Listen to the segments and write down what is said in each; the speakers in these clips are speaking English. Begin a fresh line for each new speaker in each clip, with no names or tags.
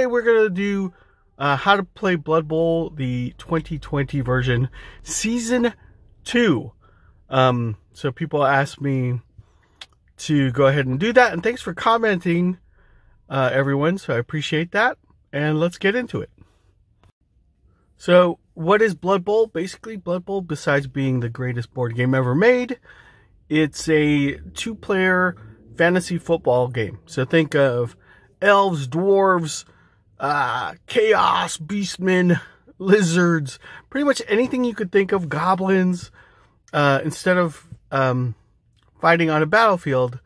we're going to do how to play Blood Bowl, the 2020 version, Season 2. So people asked me to go ahead and do that, and thanks for commenting, everyone, so I appreciate that, and let's get into it. So, what is Blood Bowl? Basically, Blood Bowl, besides being the greatest board game ever made, it's a 2-player fantasy football game. So think of elves, dwarves, chaos, beastmen, lizards, pretty much anything you could think of, goblins. Instead of fighting on a battlefield,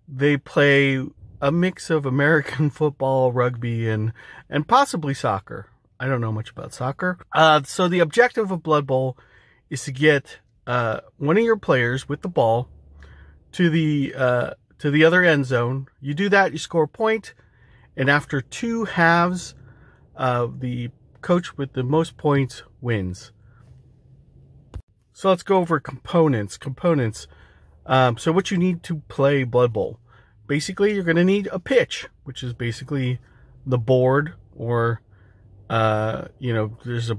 they play a mix of American football, rugby, and possibly soccer. I don't know much about soccer. So the objective of Blood Bowl is to get one of your players with the ball to the other end zone. You do that, you score a point, and after 2 halves, the coach with the most points wins. So let's go over components. So what you need to play Blood Bowl. Basically, you're going to need a pitch, which is basically the board, or there's a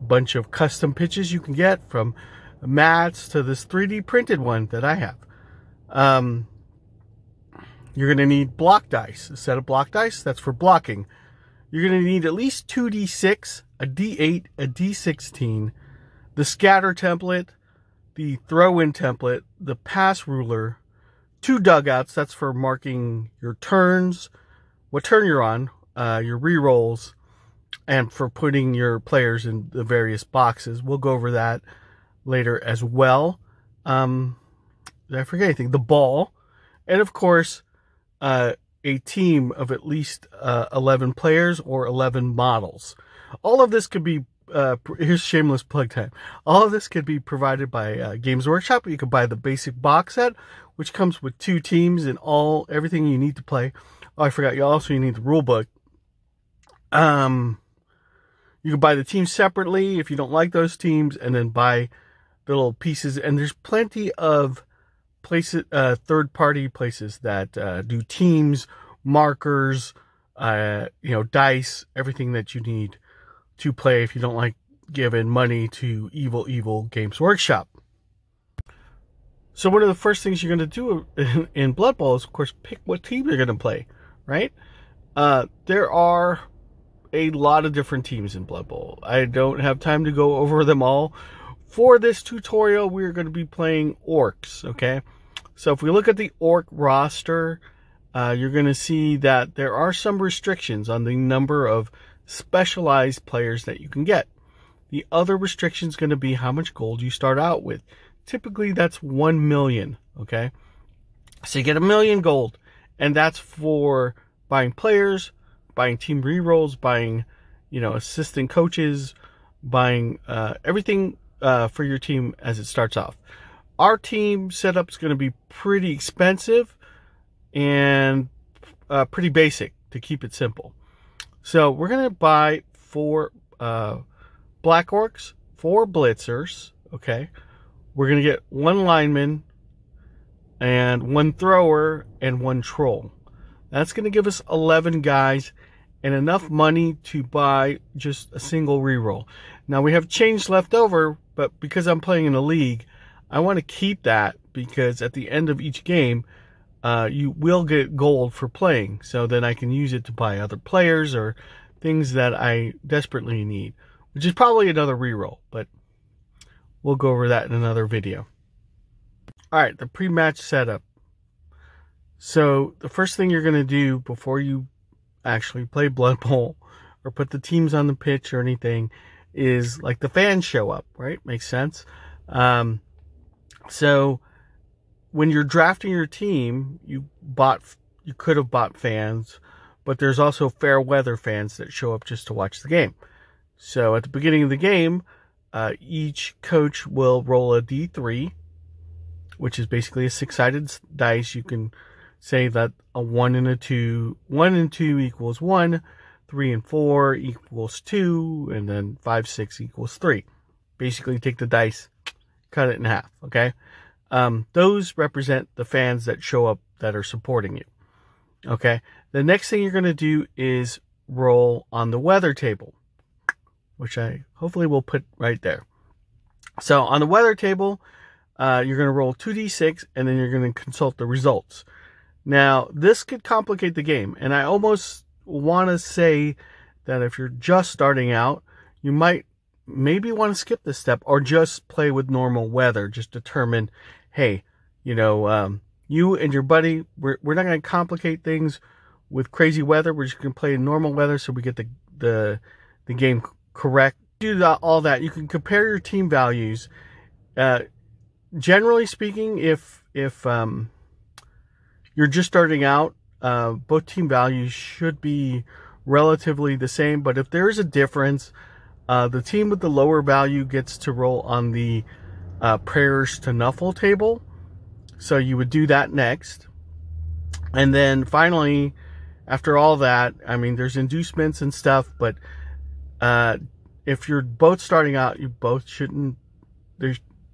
bunch of custom pitches you can get, from mats to this 3D printed one that I have. You're going to need block dice, a set of block dice. That's for blocking. You're going to need at least 2d6, a d8, a d16, the scatter template, the throw-in template, the pass ruler, 2 dugouts. That's for marking your turns, what turn you're on, your re-rolls, and for putting your players in the various boxes. We'll go over that later as well. Did I forget anything? The ball. And of course, a team of at least 11 players or 11 models. All of this could be, here's shameless plug time. All of this could be provided by Games Workshop. You could buy the basic box set, which comes with 2 teams and everything you need to play. Oh, I forgot. You need the rule book. You can buy the teams separately if you don't like those teams, and then buy the little pieces. And there's plenty of places, third-party places that do teams, markers, dice, everything that you need to play if you don't like giving money to evil Games Workshop. So one of the first things you're going to do in Blood Bowl is, of course, pick what team you're going to play, right? There are a lot of different teams in Blood Bowl. I don't have time to go over them all. For this tutorial, we're going to be playing Orcs, okay? So if we look at the Orc roster, you're going to see that there are some restrictions on the number of specialized players that you can get. The other restriction is going to be how much gold you start out with. Typically, that's 1 million, okay? So you get 1 million gold, and that's for buying players, buying team rerolls, buying, assistant coaches, buying everything for your team as it starts off. Our team setup is going to be pretty expensive and pretty basic to keep it simple. So we're going to buy 4 Black Orcs, 4 Blitzers, okay? We're going to get 1 lineman and 1 thrower and 1 troll. That's going to give us 11 guys and enough money to buy just a single reroll. Now, we have change left over, but because I'm playing in a league, I want to keep that, because at the end of each game, you will get gold for playing. So then I can use it to buy other players or things that I desperately need, which is probably another reroll, but we'll go over that in another video. All right, the pre-match setup. So the first thing you're going to do before you actually play Blood Bowl or put the teams on the pitch or anything is, like, the fans show up, right? Makes sense. So when you're drafting your team, you could have bought fans, but there's also fair weather fans that show up just to watch the game. So at the beginning of the game, each coach will roll a D3, which is basically a 6-sided dice. You can say that a 1 and a 2, 1 and 2 equals 1, 3 and 4 equals 2, and then 5, 6 equals 3. Basically take the dice, cut it in half, okay? Those represent the fans that show up that are supporting you, okay? The next thing you're going to do is roll on the weather table, which I hopefully will put right there. So on the weather table, you're going to roll 2d6, and then you're going to consult the results. Now, this could complicate the game, and I almost want to say that if you're just starting out, you might maybe want to skip this step or just play with normal weather. Just determine, hey, you and your buddy, we're not going to complicate things with crazy weather. We're just going to play in normal weather so we get the game correct. Do all that. You can compare your team values. Generally speaking, if you're just starting out, both team values should be relatively the same. But if there is a difference, the team with the lower value gets to roll on the prayers to Nuffle table. So you would do that next. And then finally, after all that, I mean, there's inducements and stuff, but if you're both starting out,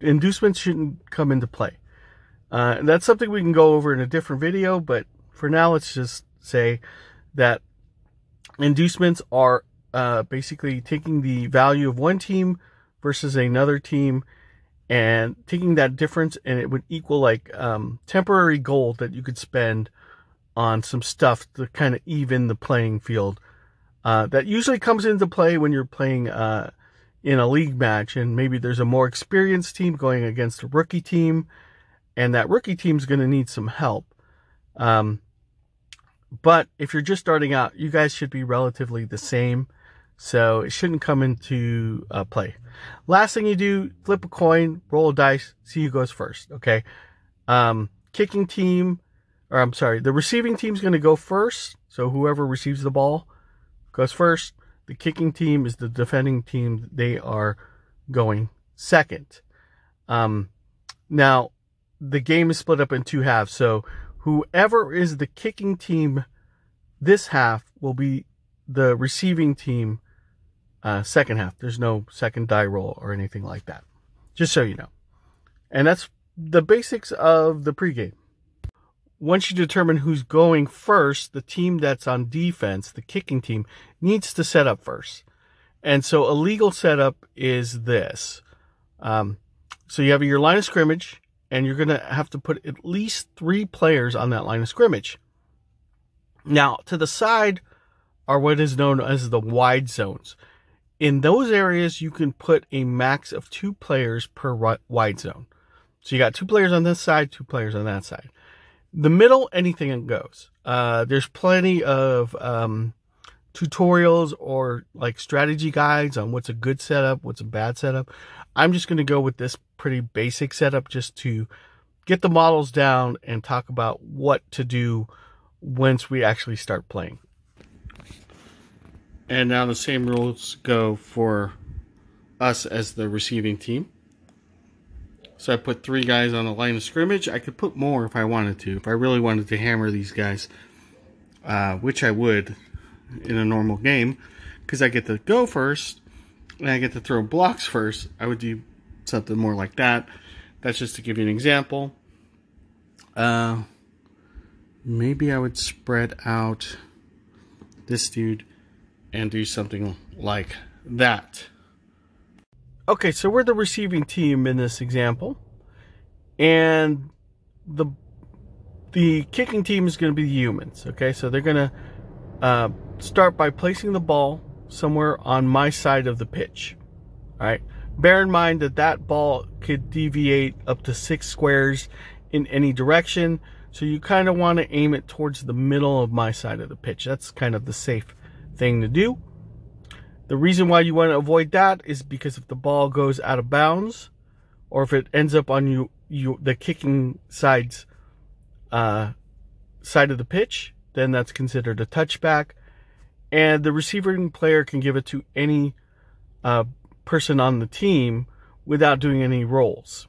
inducements shouldn't come into play. And that's something we can go over in a different video, but for now, let's just say that inducements are basically taking the value of one team versus another team and taking that difference, and it would equal like temporary gold that you could spend on some stuff to kind of even the playing field. That usually comes into play when you're playing in a league match, and maybe there's a more experienced team going against a rookie team, and that rookie team's going to need some help. But if you're just starting out, you guys should be relatively the same, so it shouldn't come into play. Last thing you do, flip a coin, roll a dice, see who goes first, okay? The receiving team's going to go first, so whoever receives the ball goes first. The kicking team is the defending team. They are going second. Now, the game is split up in two halves, so whoever is the kicking team this half will be the receiving team second half. There's no second die roll or anything like that, just so you know. And that's the basics of the pregame. Once you determine who's going first, the team that's on defense, the kicking team, needs to set up first. And so a legal setup is this. So you have your line of scrimmage, and you're going to have to put at least 3 players on that line of scrimmage. Now, to the side are what is known as the wide zones. In those areas, you can put a max of 2 players per wide zone. So you got 2 players on this side, 2 players on that side. The middle, anything goes. There's plenty of tutorials or like strategy guides on what's a good setup, what's a bad setup. I'm just going to go with this pretty basic setup just to get the models down and talk about what to do once we actually start playing. And now the same rules go for us as the receiving team. So I put 3 guys on the line of scrimmage. I could put more if I wanted to. If I really wanted to hammer these guys, which I would in a normal game, because I get to go first and I get to throw blocks first, I would do something more like that. That's just to give you an example. Maybe I would spread out this dude and do something like that. Okay, so we're the receiving team in this example, and the kicking team is going to be the humans. Okay, so they're going to start by placing the ball somewhere on my side of the pitch. All right, bear in mind that that ball could deviate up to 6 squares in any direction, so you kind of want to aim it towards the middle of my side of the pitch. That's kind of the safe thing to do. The reason why you want to avoid that is because if the ball goes out of bounds, or if it ends up on the kicking side's side of the pitch, then that's considered a touchback, and the receiving player can give it to any person on the team without doing any rolls.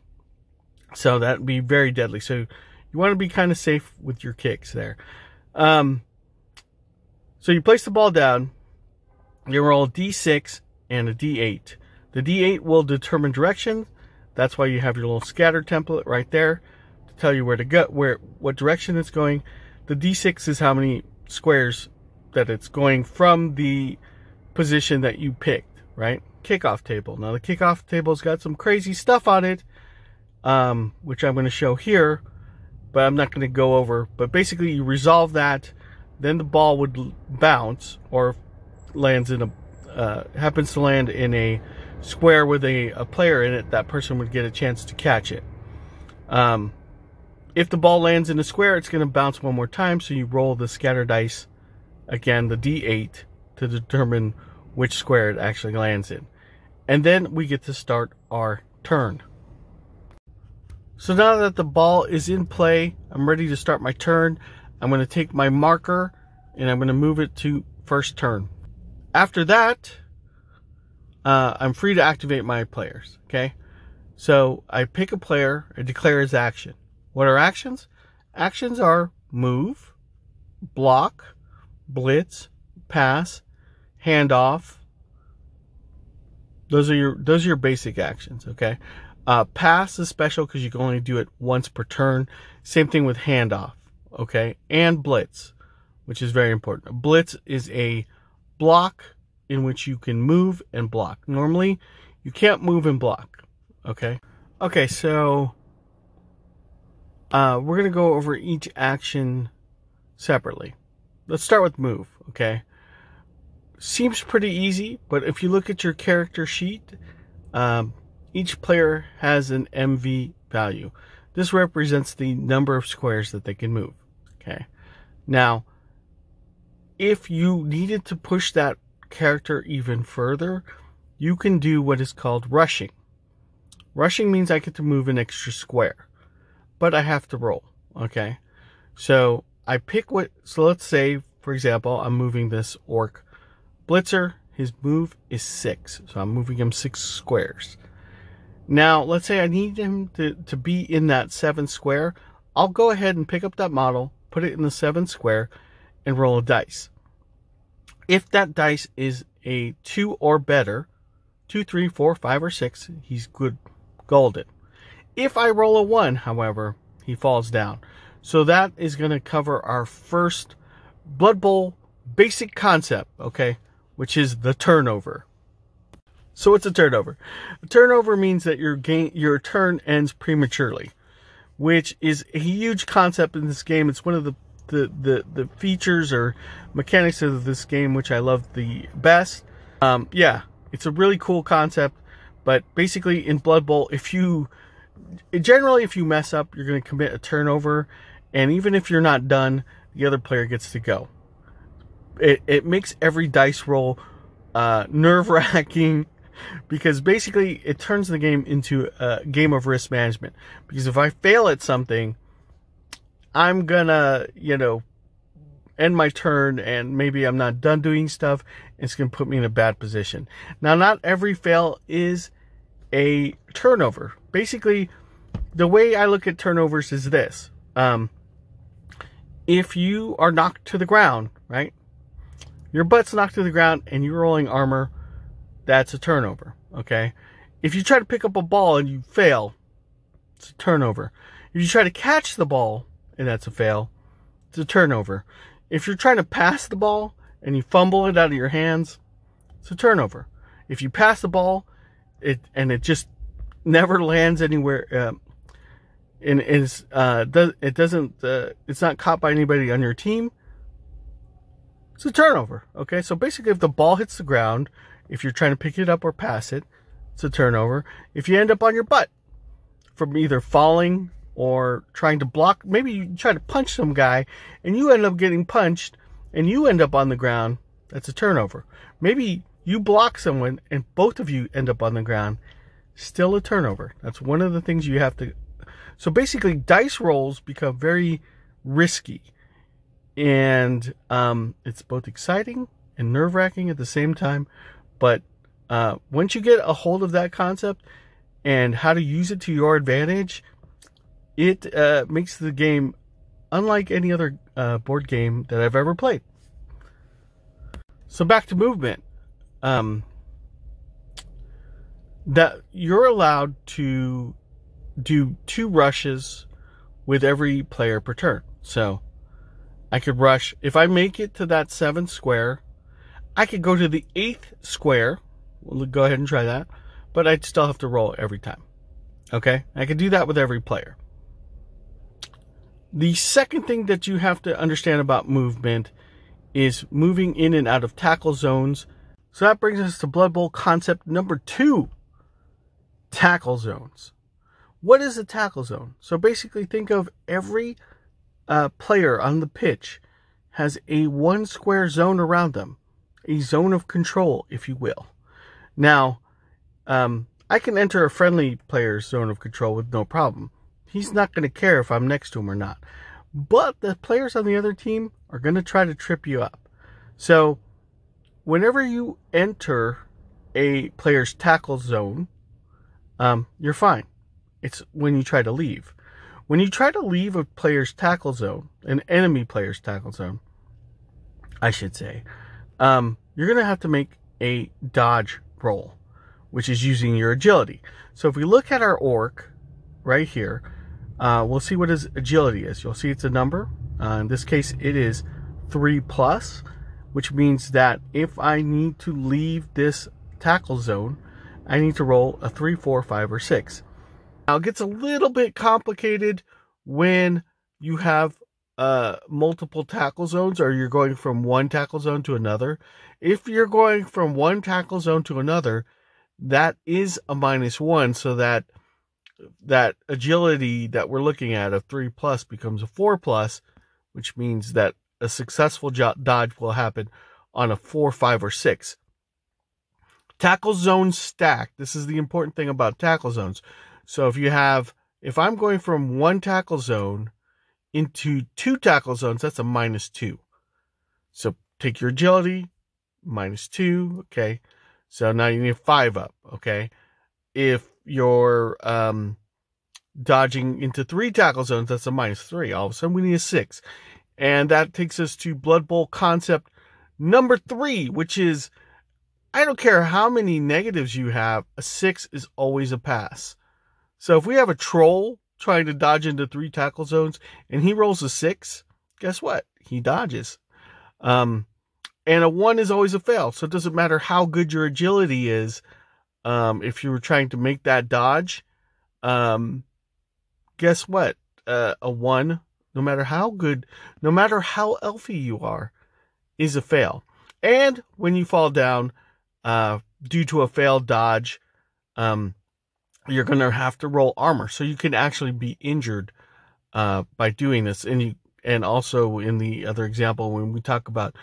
So that would be very deadly. So you want to be kind of safe with your kicks there. So you place the ball down. You roll a D6 and a D8. The D8 will determine direction. That's why you have your little scatter template right there to tell you where to go, what direction it's going. The D6 is how many squares that it's going from the position that you picked, right? Kickoff table. Now the kickoff table's got some crazy stuff on it, which I'm going to show here, but I'm not going to go over. But basically, you resolve that, then the ball would bounce or lands in happens to land in a square with a player in it. That person would get a chance to catch it. If the ball lands in a square, it's going to bounce one more time. So you roll the scatter dice, again, the D8, to determine which square it actually lands in. And then we get to start our turn. So now that the ball is in play, I'm ready to start my turn. I'm going to take my marker and I'm going to move it to first turn. After that, I'm free to activate my players. Okay, so I pick a player and declare his action. What are actions? Actions are move, block, blitz, pass, handoff. Those are your basic actions. Okay, pass is special because you can only do it once per turn. Same thing with handoff. Okay, and blitz, which is very important. Blitz is a block in which you can move and block. Normally, you can't move and block. Okay. Okay, so we're going to go over each action separately. Let's start with move, okay? Seems pretty easy, but if you look at your character sheet, each player has an MV value. This represents the number of squares that they can move, okay? Now, if you needed to push that character even further, you can do what is called rushing. Rushing means I get to move an extra square, but I have to roll, okay? So I pick so let's say, for example, I'm moving this orc blitzer. His move is 6, so I'm moving him 6 squares. Now, let's say I need him to be in that 7 square. I'll go ahead and pick up that model, put it in the 7 square, and roll a dice. If that dice is a 2 or better, 2, 3, 4, 5, or 6, he's good, golden. If I roll a 1, however, he falls down. So that is going to cover our first Blood Bowl basic concept, okay, which is the turnover. So what's a turnover? A turnover means that your turn ends prematurely, which is a huge concept in this game. It's one of the features or mechanics of this game which I love the best. Yeah, it's a really cool concept, but basically in Blood Bowl, if you mess up, you're going to commit a turnover, and even if you're not done, the other player gets to go. It makes every dice roll nerve-wracking, because basically it turns the game into a game of risk management. Because if I fail at something, I'm gonna, end my turn, and maybe I'm not done doing stuff. It's gonna put me in a bad position. Now, not every fail is a turnover. Basically, the way I look at turnovers is this. If you are knocked to the ground, right? Your butt's knocked to the ground and you're rolling armor, that's a turnover, okay? If you try to pick up a ball and you fail, it's a turnover. If you try to catch the ball and that's a fail, it's a turnover. If you're trying to pass the ball and you fumble it out of your hands, it's a turnover. If you pass the ball and it just never lands anywhere, and it's not caught by anybody on your team, it's a turnover. Okay, so basically, if the ball hits the ground, if you're trying to pick it up or pass it, it's a turnover. If you end up on your butt from either falling or trying to block, maybe you try to punch some guy and you end up getting punched and you end up on the ground, that's a turnover. Maybe you block someone and both of you end up on the ground, still a turnover. That's one of the things you have to. So basically, dice rolls become very risky. And it's both exciting and nerve-wracking at the same time. But once you get a hold of that concept and how to use it to your advantage, it makes the game unlike any other board game that I've ever played. So back to movement. That you're allowed to do 2 rushes with every player per turn. So I could rush. If I make it to that 7th square, I could go to the 8th square. We'll go ahead and try that. But I'd still have to roll every time. Okay? I could do that with every player. The second thing that you have to understand about movement is moving in and out of tackle zones. So that brings us to Blood Bowl concept number 2, tackle zones. What is a tackle zone? So basically think of every player on the pitch has a 1 square zone around them, a zone of control, if you will. Now, I can enter a friendly player's zone of control with no problem. He's not going to care if I'm next to him or not. But the players on the other team are going to try to trip you up. So, whenever you enter a player's tackle zone, you're fine. It's when you try to leave. When you try to leave a player's tackle zone, an enemy player's tackle zone, I should say, you're going to have to make a dodge roll, which is using your agility. So if we look at our orc right here, we'll see what his agility is. You'll see it's a number. In this case, it is 3+, which means that if I need to leave this tackle zone, I need to roll a 3, 4, 5, or 6. Now, it gets a little bit complicated when you have multiple tackle zones, or you're going from one tackle zone to another. If you're going from one tackle zone to another, that is a -1, so that agility that we're looking at of 3+ becomes a 4+, which means that a successful dodge will happen on a 4, 5, or 6. Tackle zones stack. This is the important thing about tackle zones. So if I'm going from one tackle zone into 2 tackle zones, that's a -2. So take your agility, -2, okay. So now you need 5 up, okay. If you're dodging into 3 tackle zones, that's a -3. All of a sudden we need a 6. And that takes us to Blood Bowl concept number 3, which is, I don't care how many negatives you have, a 6 is always a pass. So if we have a troll trying to dodge into 3 tackle zones and he rolls a 6, guess what? He dodges. And a 1 is always a fail. So it doesn't matter how good your agility is. If you were trying to make that dodge, guess what? A 1, no matter how good, no matter how elfy you are, is a fail. And when you fall down due to a failed dodge, you're going to have to roll armor. So you can actually be injured by doing this. And also in the other example, when we talk about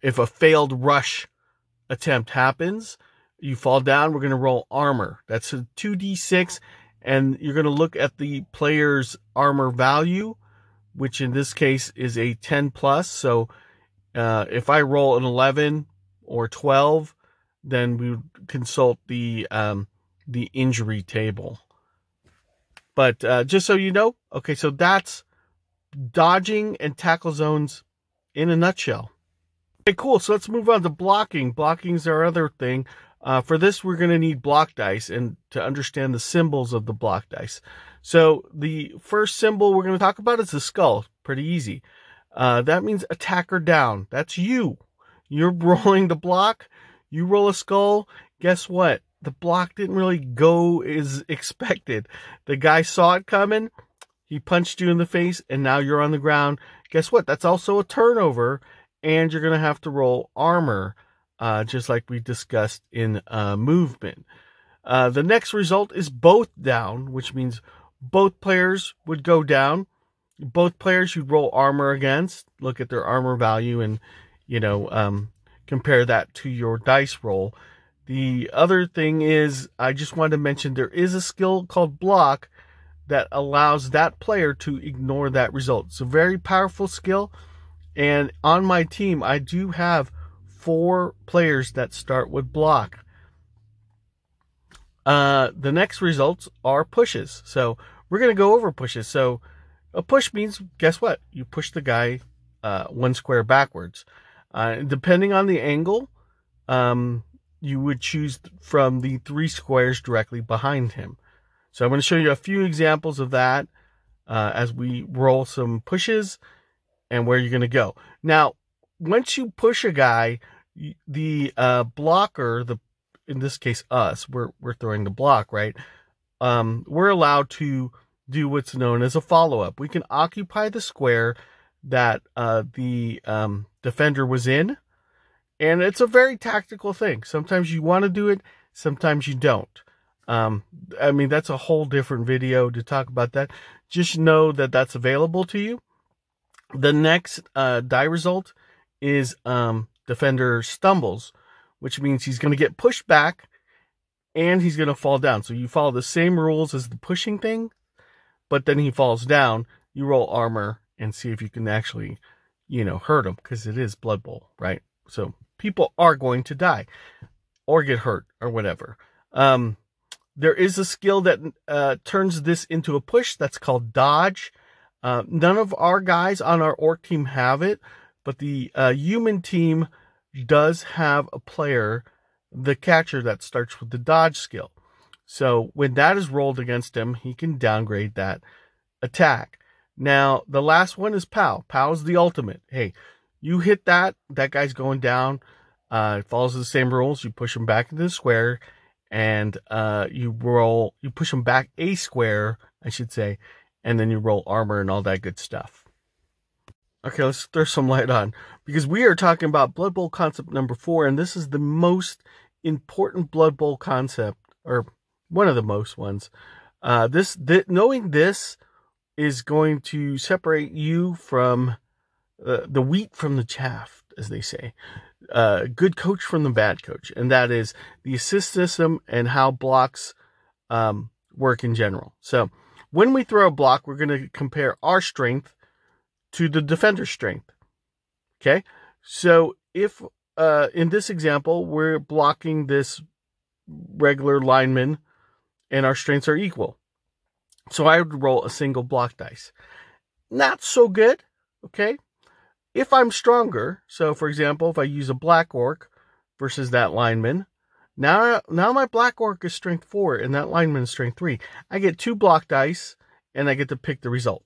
if a failed rush attempt happens, you fall down, we're going to roll armor. That's a 2d6, and you're going to look at the player's armor value, which in this case is a 10+. So if I roll an 11 or 12, then we would consult the injury table. But just so you know, okay, so that's dodging and tackle zones in a nutshell. Okay, cool. So let's move on to blocking. Blocking's our other thing. For this, we're going to need block dice and to understand the symbols of the block dice. So the first symbol we're going to talk about is the skull. Pretty easy. That means attacker down. That's you. You're rolling the block. You roll a skull. Guess what? The block didn't really go as expected. The guy saw it coming. He punched you in the face, and now you're on the ground. Guess what? That's also a turnover, and you're going to have to roll armor, just like we discussed in movement. The next result is both down, which means both players would go down. Both players you'd roll armor against, look at their armor value, and compare that to your dice roll. The other thing is, I just wanted to mention there is a skill called block that allows that player to ignore that result. It's a very powerful skill, and on my team I do have 4 players that start with block. The next results are pushes. So we're going to go over pushes. So a push means, guess what? You push the guy 1 square backwards. Depending on the angle, you would choose from the 3 squares directly behind him. So I'm going to show you a few examples of that as we roll some pushes. and where you're going to go. Now, once you push a guy, the blocker, in this case us, we're throwing the block, right? We're allowed to do what's known as a follow-up. We can occupy the square that the defender was in, and it's a very tactical thing. Sometimes you want to do it, sometimes you don't. I mean, that's a whole different video to talk about that. Just know that that's available to you. The next die result is defender stumbles, which means he's going to get pushed back and he's going to fall down. So you follow the same rules as the pushing thing, but then he falls down. You roll armor and see if you can actually, hurt him, because it is Blood Bowl, right? So people are going to die or get hurt or whatever. There is a skill that turns this into a push. That's called dodge. None of our guys on our orc team have it, but the human team does have a player, the catcher, that starts with the dodge skill. So when that is rolled against him, he can downgrade that attack. Now, the last one is POW. POW is the ultimate. Hey, you hit that guy's going down. It follows the same rules. You push him back into the square, and you push him back a square, I should say, and then you roll armor and all that good stuff. Okay, let's throw some light on, because we are talking about Blood Bowl concept number 4, and this is the most important Blood Bowl concept, or one of the most ones. Knowing this is going to separate you from the wheat from the chaff, as they say. Good coach from the bad coach, and that is the assist system and how blocks work in general. So when we throw a block, we're going to compare our strength to the defender's strength. Okay, so if in this example we're blocking this regular lineman and our strengths are equal, so I would roll a single block dice. Not so good. Okay, if I'm stronger, so for example, if I use a black orc versus that lineman, now my black orc is strength 4 and that lineman is strength 3. I get 2 block dice and I get to pick the result.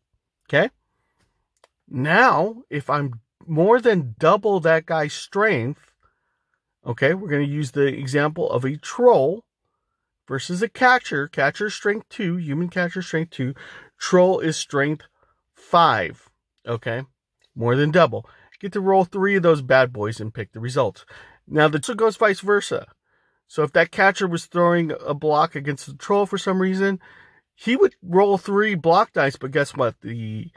Okay. Now, if I'm more than double that guy's strength, okay, we're going to use the example of a troll versus a catcher. Catcher strength 2, human catcher strength 2. Troll is strength 5. Okay. More than double. Get to roll 3 of those bad boys and pick the result. Now, the goes vice versa. So if that catcher was throwing a block against the troll for some reason, he would roll 3 block dice, but guess what? The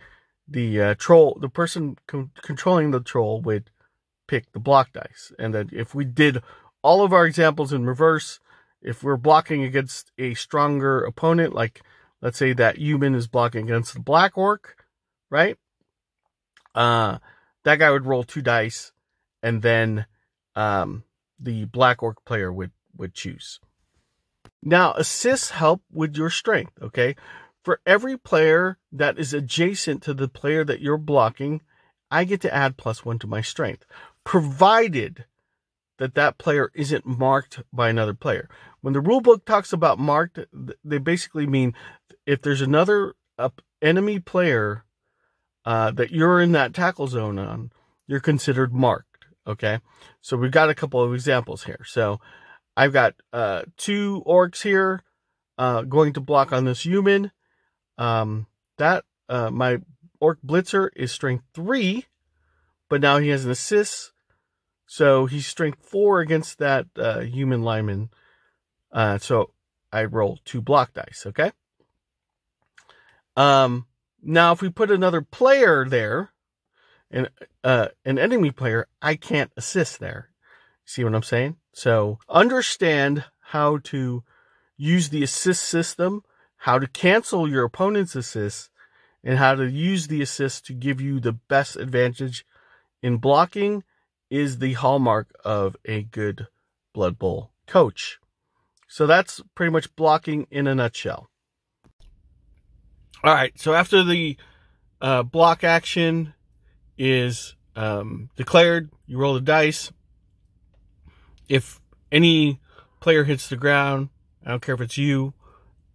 troll, the person controlling the troll, would pick the block dice. And then if we did all of our examples in reverse, if we're blocking against a stronger opponent, like let's say that human is blocking against the black orc, right? That guy would roll 2 dice, and then the black orc player would choose. Now, assists help with your strength, okay? For every player that is adjacent to the player that you're blocking, I get to add +1 to my strength, provided that player isn't marked by another player. When the rule book talks about marked, they basically mean if there's another enemy player that you're in that tackle zone on, you're considered marked, okay? So we've got a couple of examples here. So I've got 2 orcs here going to block on this human. My orc blitzer is strength 3, but now he has an assist, so he's strength 4 against that human lineman. So I roll 2 block dice, okay? Now if we put another player there, and an enemy player, I can't assist there. See what I'm saying? So understand how to use the assist system, how to cancel your opponent's assists, and how to use the assist to give you the best advantage in blocking is the hallmark of a good Blood Bowl coach. So that's pretty much blocking in a nutshell. All right, so after the block action is declared, you roll the dice. If any player hits the ground, I don't care if it's you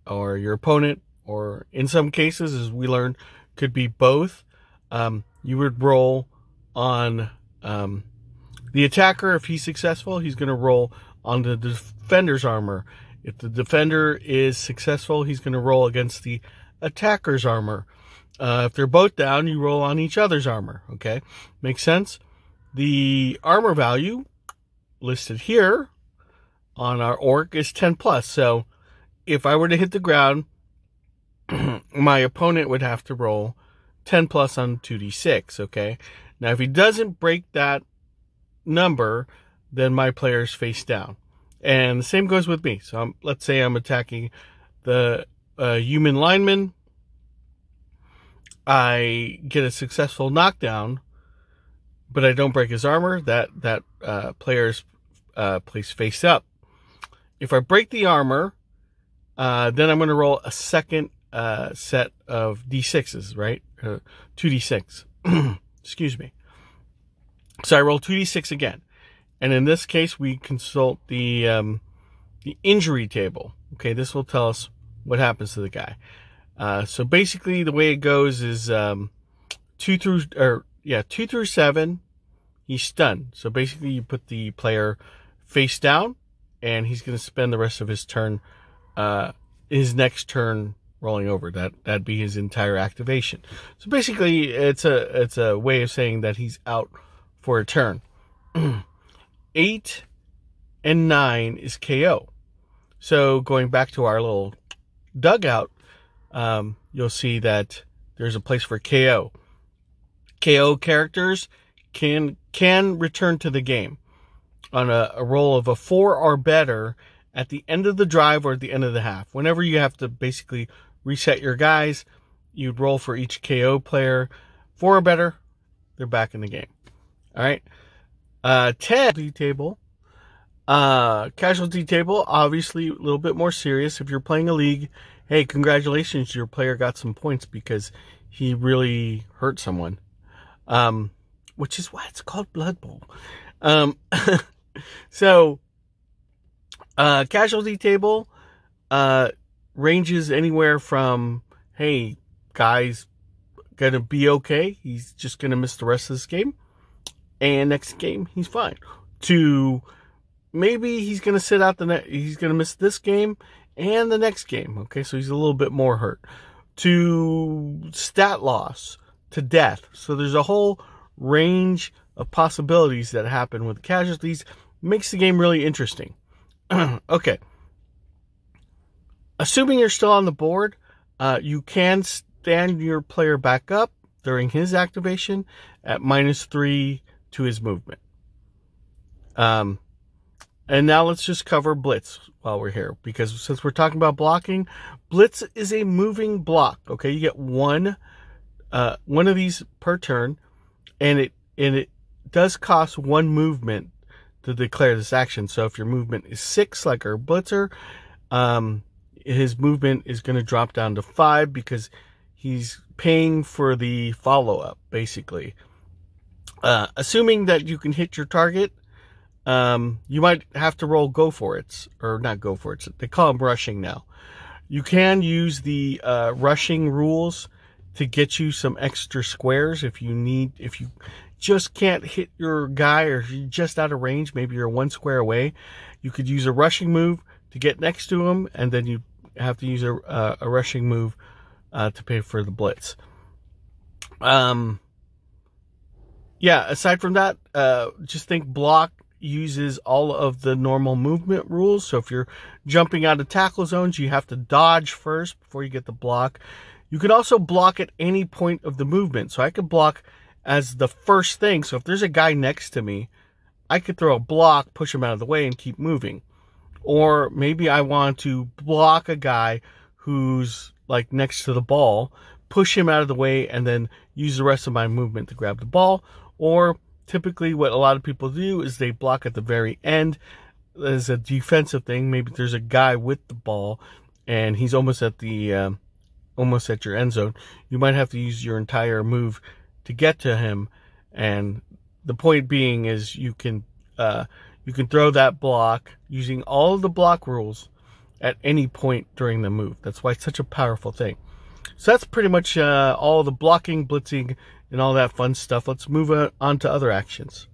or your opponent, or in some cases, as we learned, could be both. you would roll on the attacker. If he's successful, he's going to roll on the defender's armor. If the defender is successful, he's going to roll against the attacker's armor. If they're both down, you roll on each other's armor. Okay, makes sense? The armor value listed here on our orc is 10 plus. So if I were to hit the ground, my opponent would have to roll 10 plus on 2d6. Okay, now if he doesn't break that number, then my player's face down. And the same goes with me. So let's say I'm attacking the human lineman. I get a successful knockdown, but I don't break his armor. That player's place face up. If I break the armor, then I'm going to roll a second set of d6s, right? 2d6. Excuse me. So I roll 2d6 again. And in this case, we consult the injury table. Okay, this will tell us what happens to the guy. So basically, the way it goes is 2 through 7, he's stunned. So basically, you put the player face down, and he's going to spend the rest of his turn, his next turn, rolling over. That'd be his entire activation. So basically, it's a way of saying that he's out for a turn. 8 and 9 is KO. So going back to our little dugout, you'll see that there's a place for KO. KO characters can return to the game on a roll of a 4 or better at the end of the drive or at the end of the half. Whenever you have to basically reset your guys, you'd roll for each KO player. 4 or better, they're back in the game. All right. 10 table. Casualty table, obviously a little bit more serious. If you're playing a league, hey, congratulations, your player got some points because he really hurt someone. Which is why it's called Blood Bowl. So, casualty table ranges anywhere from, hey, guy's gonna be okay, he's just gonna miss the rest of this game, and next game he's fine, to maybe he's gonna sit out he's gonna miss this game and the next game. Okay, so he's a little bit more hurt, to stat loss, to death. So there's a whole range of possibilities that happen with casualties. Makes the game really interesting. Okay. Assuming you're still on the board, you can stand your player back up during his activation at -3 to his movement. And now let's just cover Blitz while we're here, because since we're talking about blocking, Blitz is a moving block. Okay, you get one of these per turn, and it does cost 1 movement to declare this action. So if your movement is 6, like our Blitzer, his movement is going to drop down to 5 because he's paying for the follow-up, basically. Assuming that you can hit your target, you might have to roll go for it, or not go for it. They call them rushing now. You can use the rushing rules to get you some extra squares if you just can't hit your guy, or if you're just out of range, maybe you're 1 square away. You could use a rushing move to get next to him, and then you have to use a rushing move to pay for the blitz. Yeah, aside from that, just think block uses all of the normal movement rules. So if you're jumping out of tackle zones, you have to dodge first before you get the block. You can also block at any point of the movement. So I could block as the first thing. So if there's a guy next to me, I could throw a block, push him out of the way, and keep moving. Or maybe I want to block a guy who's like next to the ball, push him out of the way, and then use the rest of my movement to grab the ball. Or typically what a lot of people do is they block at the very end as a defensive thing. Maybe there's a guy with the ball and he's almost at the almost at your end zone. You might have to use your entire move to get to him, and the point being is you can throw that block using all of the block rules at any point during the move. That's why it's such a powerful thing. So that's pretty much all the blocking, blitzing, and all that fun stuff. Let's move on to other actions.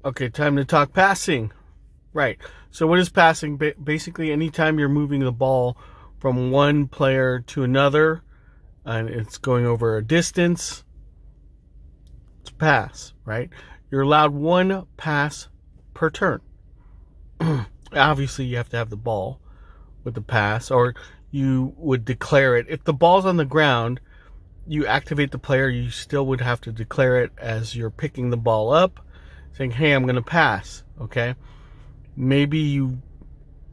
Okay, time to talk passing. Right. So what is passing? Basically, anytime you're moving the ball from one player to another, and it's going over a distance, it's a pass, right? You're allowed one pass per turn. Obviously, you have to have the ball with the pass, or you would declare it. If the ball's on the ground, you activate the player, you still would have to declare it as you're picking the ball up, saying, hey, I'm going to pass, okay? Maybe you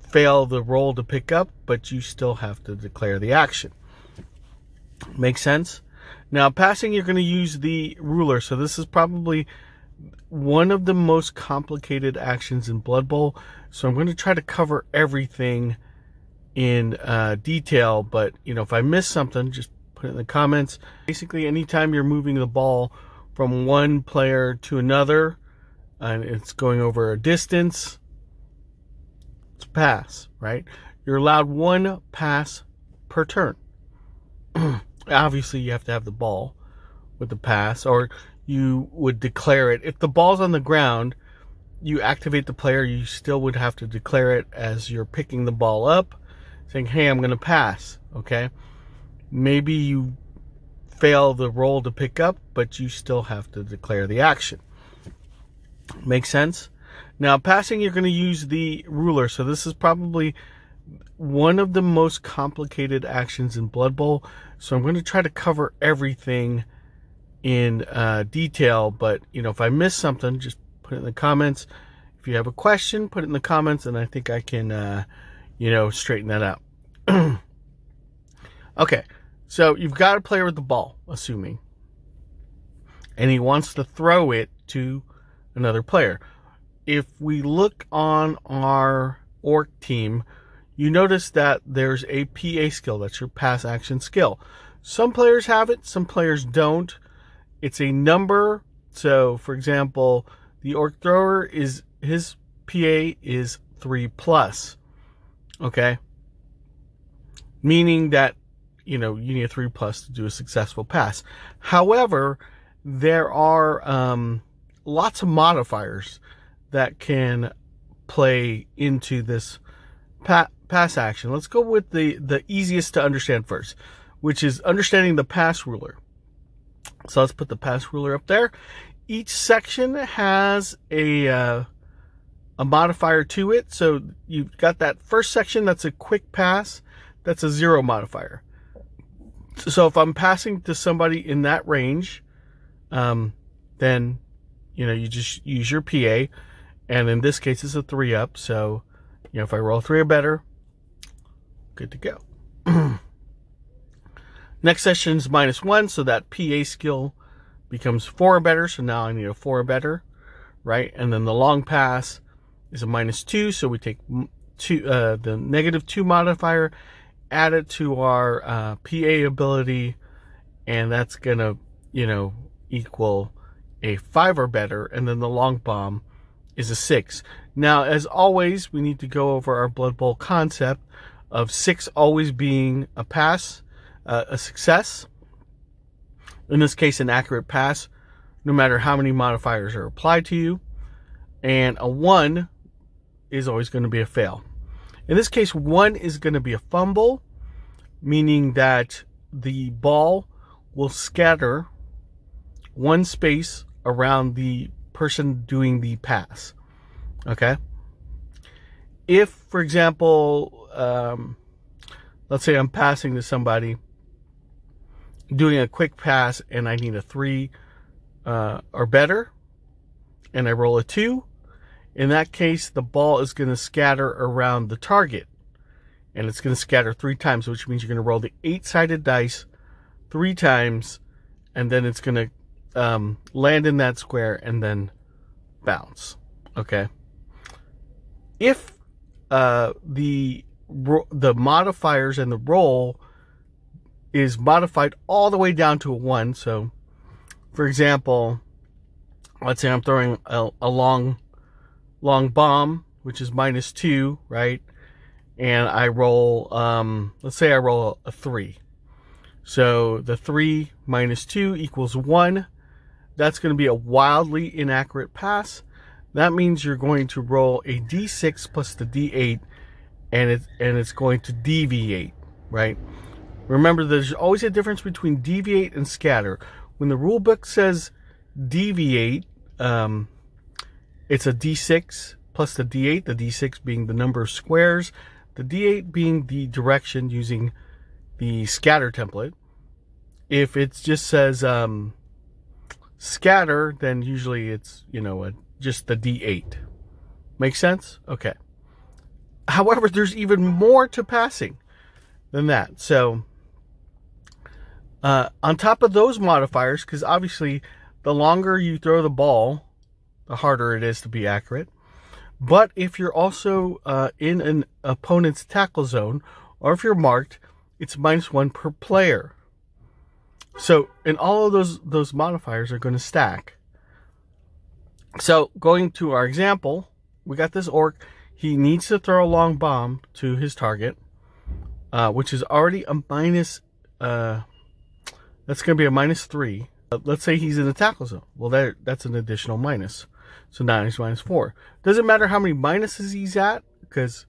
fail the roll to pick up, but you still have to declare the action. Make sense? Now, passing, you're going to use the ruler. So this is probably one of the most complicated actions in Blood Bowl. So I'm going to try to cover everything in detail. But, if I miss something, just put it in the comments. Basically, anytime you're moving the ball from one player to another, and it's going over a distance, it's a pass, right? You're allowed one pass per turn. Obviously, you have to have the ball with the pass, or you would declare it. If the ball's on the ground, you activate the player, you still would have to declare it as you're picking the ball up, saying, hey, I'm going to pass, okay? Maybe you fail the roll to pick up, but you still have to declare the action. Make sense? Now, passing, you're going to use the ruler. So this is probably one of the most complicated actions in Blood Bowl. So I'm going to try to cover everything in detail. But, if I miss something, just put it in the comments. If you have a question, put it in the comments, and I think I can, straighten that out. Okay, so you've got a player with the ball, assuming. And he wants to throw it to another player. If we look on our Orc team, you notice that there's a PA skill. That's your pass action skill. Some players have it, some players don't. It's a number. So, for example, the Orc thrower, his PA is 3+. Okay? Meaning that, you need a 3+ to do a successful pass. However, there are lots of modifiers that can play into this pass action. Let's go with the easiest to understand first, which is understanding the pass ruler. So let's put the pass ruler up there. Each section has a modifier to it. So you've got that first section, that's a quick pass. That's a 0 modifier. So if I'm passing to somebody in that range, then, you just use your PA. And in this case, it's a 3-up. So, if I roll 3 or better, good to go. Next session is -1. So that PA skill becomes 4 or better. So now I need a 4 or better, right? And then the long pass is a -2. So we take the -2 modifier, add it to our PA ability, and that's going to, equal a 5 or better. And then the long bomb is a 6. Now, as always, we need to go over our Blood Bowl concept of 6 always being a pass, a success. In this case, an accurate pass, no matter how many modifiers are applied to you. And a 1 is always going to be a fail. In this case, 1 is going to be a fumble, meaning that the ball will scatter 1 space around the person doing the pass. Okay? If, for example, let's say I'm passing to somebody, doing a quick pass, and I need a 3 or better, and I roll a 2, in that case, the ball is going to scatter around the target. And it's going to scatter 3 times, which means you're going to roll the 8-sided dice 3 times, and then it's going to land in that square and then bounce. Okay. If the modifiers and the roll is modified all the way down to a 1, so for example, let's say I'm throwing a long bomb, which is -2, right? And I roll, let's say I roll a 3. So the 3 minus 2 equals 1. That's going to be a wildly inaccurate pass. That means you're going to roll a d6 plus the d8, and it's going to deviate, right? Remember, there's always a difference between deviate and scatter. When the rule book says deviate, it's a d6 plus the d8, the d6 being the number of squares, the d8 being the direction using the scatter template. If it just says scatter, then usually it's, just the d8. Make sense? Okay. However, there's even more to passing than that. So on top of those modifiers, because obviously the longer you throw the ball, the harder it is to be accurate. But if you're also in an opponent's tackle zone, or if you're marked, it's -1 per player. So, and all of those modifiers are going to stack. So, going to our example, we got this orc. He needs to throw a long bomb to his target, which is already a minus. That's going to be a -3. Let's say he's in the tackle zone. Well, that's an additional minus. So now he's -4. Doesn't matter how many minuses he's at, because,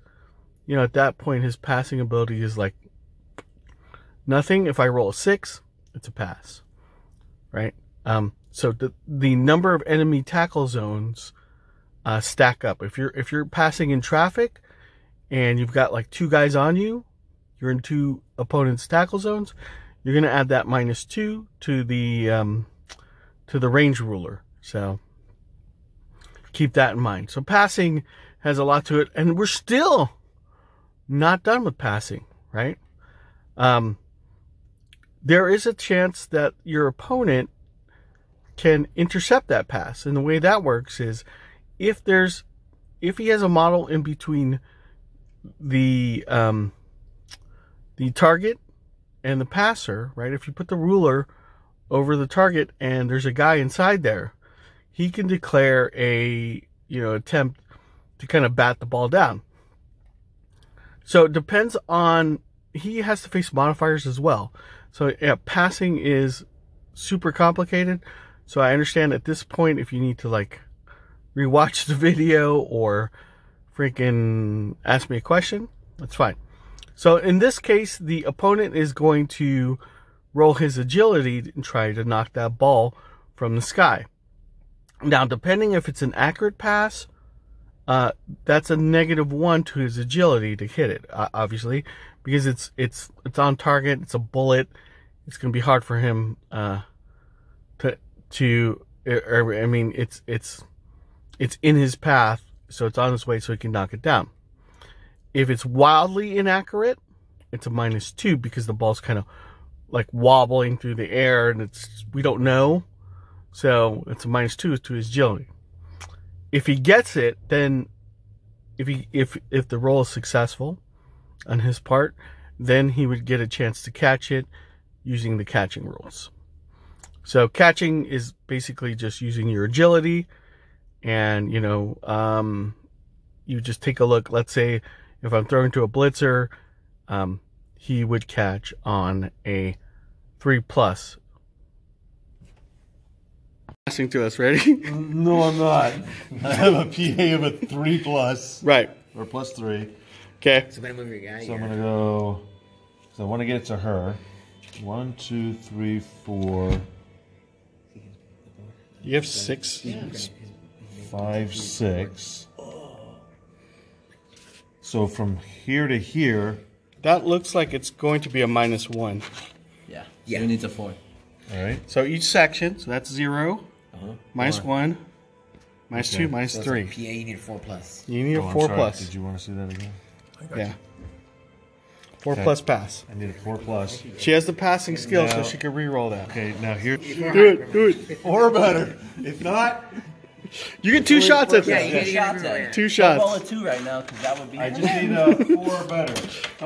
at that point his passing ability is like nothing. If I roll a 6, it's a pass, right? So the number of enemy tackle zones stack up. If you're passing in traffic and you've got like 2 guys on you, you're in 2 opponents' tackle zones, you're going to add that -2 to the range ruler. So keep that in mind. So passing has a lot to it, and we're still not done with passing, right? There is a chance that your opponent can intercept that pass, and the way that works is if he has a model in between the target and the passer, right? If you put the ruler over the target and there's a guy inside there, he can declare a attempt to kind of bat the ball down. So it depends on, he has to face modifiers as well. So yeah, passing is super complicated. So I understand at this point, if you need to like rewatch the video or freaking ask me a question, that's fine. So in this case, the opponent is going to roll his agility and try to knock that ball from the sky. Now, depending if it's an accurate pass, that's a -1 to his agility to hit it, obviously, because it's on target. It's a bullet. It's going to be hard for him it's in his path, so it's on his way, so he can knock it down. If it's wildly inaccurate, it's a -2 because the ball's kind of like wobbling through the air, and we don't know. So it's a -2 to his agility. If he gets it, then if the roll is successful on his part, then he would get a chance to catch it using the catching rules. So catching is basically just using your agility, and you just take a look. Let's say if I'm throwing to a blitzer, he would catch on a 3+. Passing to us, ready?
No, I'm not. I have a PA of a 3+.
Right.
Or +3.
Okay.
So I'm gonna move your guy.
So I'm gonna go. So I want to get it to her. 1, 2, 3, 4.
You have 6.
5, 6. So from here to here.
That looks like it's going to be a -1.
Yeah. Yeah. It needs a 4.
All right.
So each section, so that's 0, -1, -2, -3.
PA, you need a 4+.
You need a
I'm
4+.
sorry. Did you want to see that again?
Yeah. 4+ pass.
I need a 4+.
She has the passing skill,
Now-
so she can re-roll that.
Okay, now here.
Do it.
Or better. If not,
You get 2 shots at
Yeah,
this.
you get shots at it.
2
Roll a
shots.
2 right now, because that would be.
I just need a 4 better.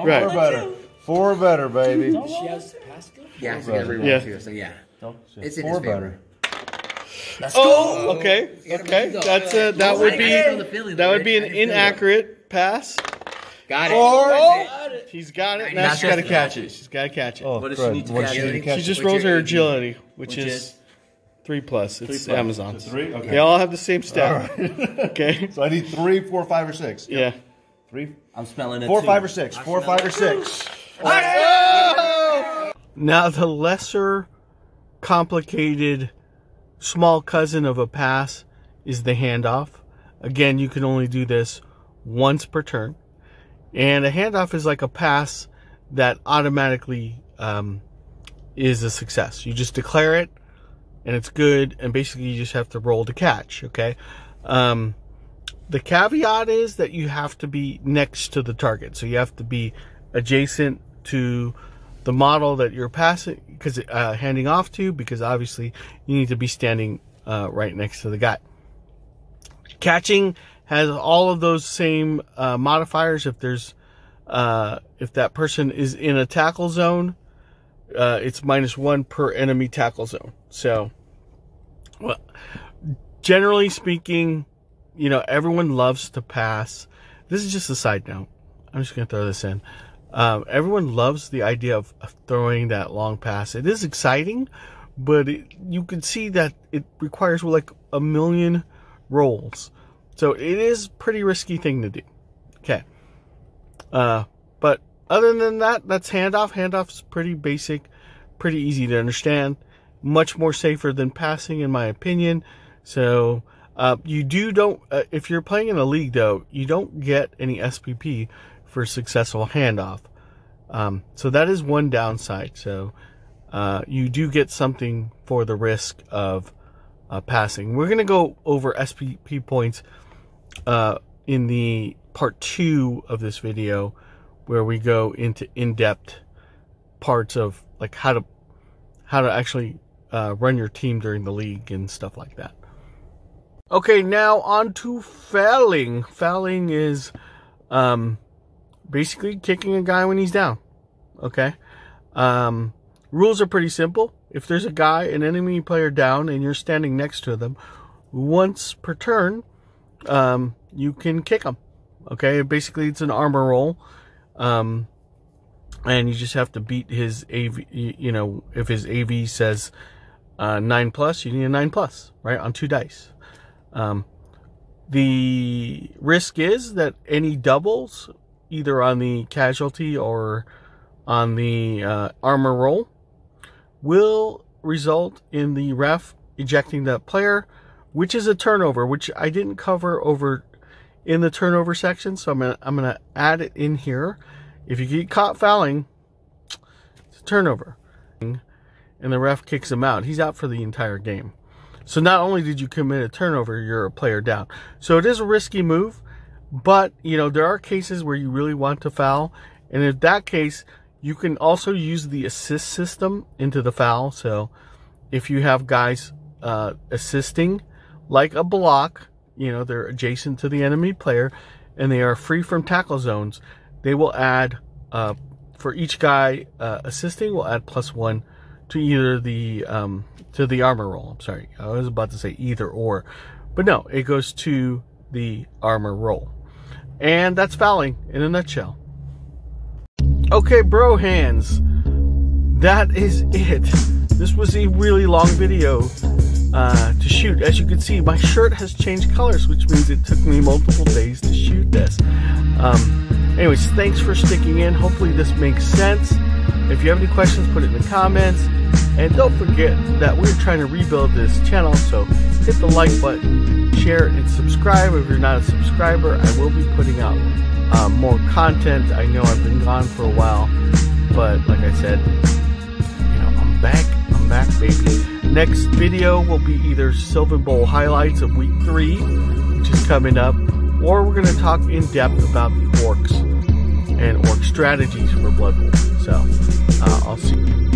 Right.
4 better. 4 better, baby.
She has pass skill? Yeah, so you gotta reroll
Yeah.
too. So yeah. It's in
4
his favor.
better.
Let's
Oh,
go.
okay.
You gotta
Okay.
go.
That's
That
that would
I
be
feel the feeling,
that would be
I
an
can feel it.
inaccurate pass.
Got it.
Oh!
He's got it.
Now
Now
she's
she's got to
got
catch it. She's got to catch it.
Oh,
What does she
Fred,
need to
what
catch?
does she need to
She
catch?
She just
What's
rolls
your
her
AV?
agility, which
Which
is
is?
3+. It's
3+.
Amazon's.
3? Okay.
They all have the same stat.
All right.
Okay.
So I need 3, 4, 5, or 6.
Yeah.
3,
I'm smelling it.
4,
too.
5, or 6. 4, 5, or 6.
Now the lesser complicated small cousin of a pass is the handoff. Again, you can only do this once per turn. And a handoff is like a pass that automatically is a success. You just declare it and it's good, and basically you just have to roll to catch, okay? The caveat is that you have to be next to the target. So you have to be adjacent to the model that you're passing, because handing off to, because obviously you need to be standing right next to the guy. Catching has all of those same modifiers. If there's if that person is in a tackle zone, it's -1 per enemy tackle zone. So, well, generally speaking, you know, everyone loves to pass. This is just a side note. I'm just going to throw this in. Everyone loves the idea of throwing that long pass. It is exciting, but you can see that it requires like 1 million rolls. So it is a pretty risky thing to do. Okay. But other than that, that's handoff. Handoff's pretty basic, pretty easy to understand. Much more safer than passing, in my opinion. So if you're playing in a league, though, you don't get any SPP for successful handoff. So that is one downside. So you do get something for the risk of passing. We're going to go over SPP points in the part 2 of this video, where we go into in-depth parts of like how to actually run your team during the league and stuff like that. Okay, now on to fouling. Fouling is basically kicking a guy when he's down. Okay. Rules are pretty simple. If there's a guy, an enemy player down, and you're standing next to them, once per turn, you can kick him. Okay, basically it's an armor roll. And you just have to beat his AV, you know, if his AV says 9+, you need a 9+, right, on 2 dice. The risk is that any doubles, either on the casualty or on the armor roll, will result in the ref ejecting that player, which is a turnover, which I didn't cover over in the turnover section, so I'm gonna add it in here. If you get caught fouling, it's a turnover, and the ref kicks him out. He's out for the entire game. So not only did you commit a turnover, you're a player down. So it is a risky move, but you know there are cases where you really want to foul, and in that case, you can also use the assist system into the foul. So if you have guys assisting, like a block, you know, they're adjacent to the enemy player and they are free from tackle zones, they will add, for each guy assisting, will add +1 to either the armor roll. I'm sorry, I was about to say either or, but no, it goes to the armor roll. And that's fouling in a nutshell. Okay, bro hands, that is it. This was a really long video to shoot. As you can see, my shirt has changed colors, which means it took me multiple days to shoot this. Anyways, thanks for sticking in. Hopefully this makes sense. If you have any questions, put it in the comments. And don't forget that we're trying to rebuild this channel, so hit the like button, share, and subscribe. If you're not a subscriber, I will be putting out more content. I know I've been gone for a while, but like I said, you know, I'm back, baby. Next video will be either Sylvan Bowl highlights of week 3, which is coming up, or we're going to talk in depth about the Orcs and Orc strategies for Blood Bowl. So, I'll see you.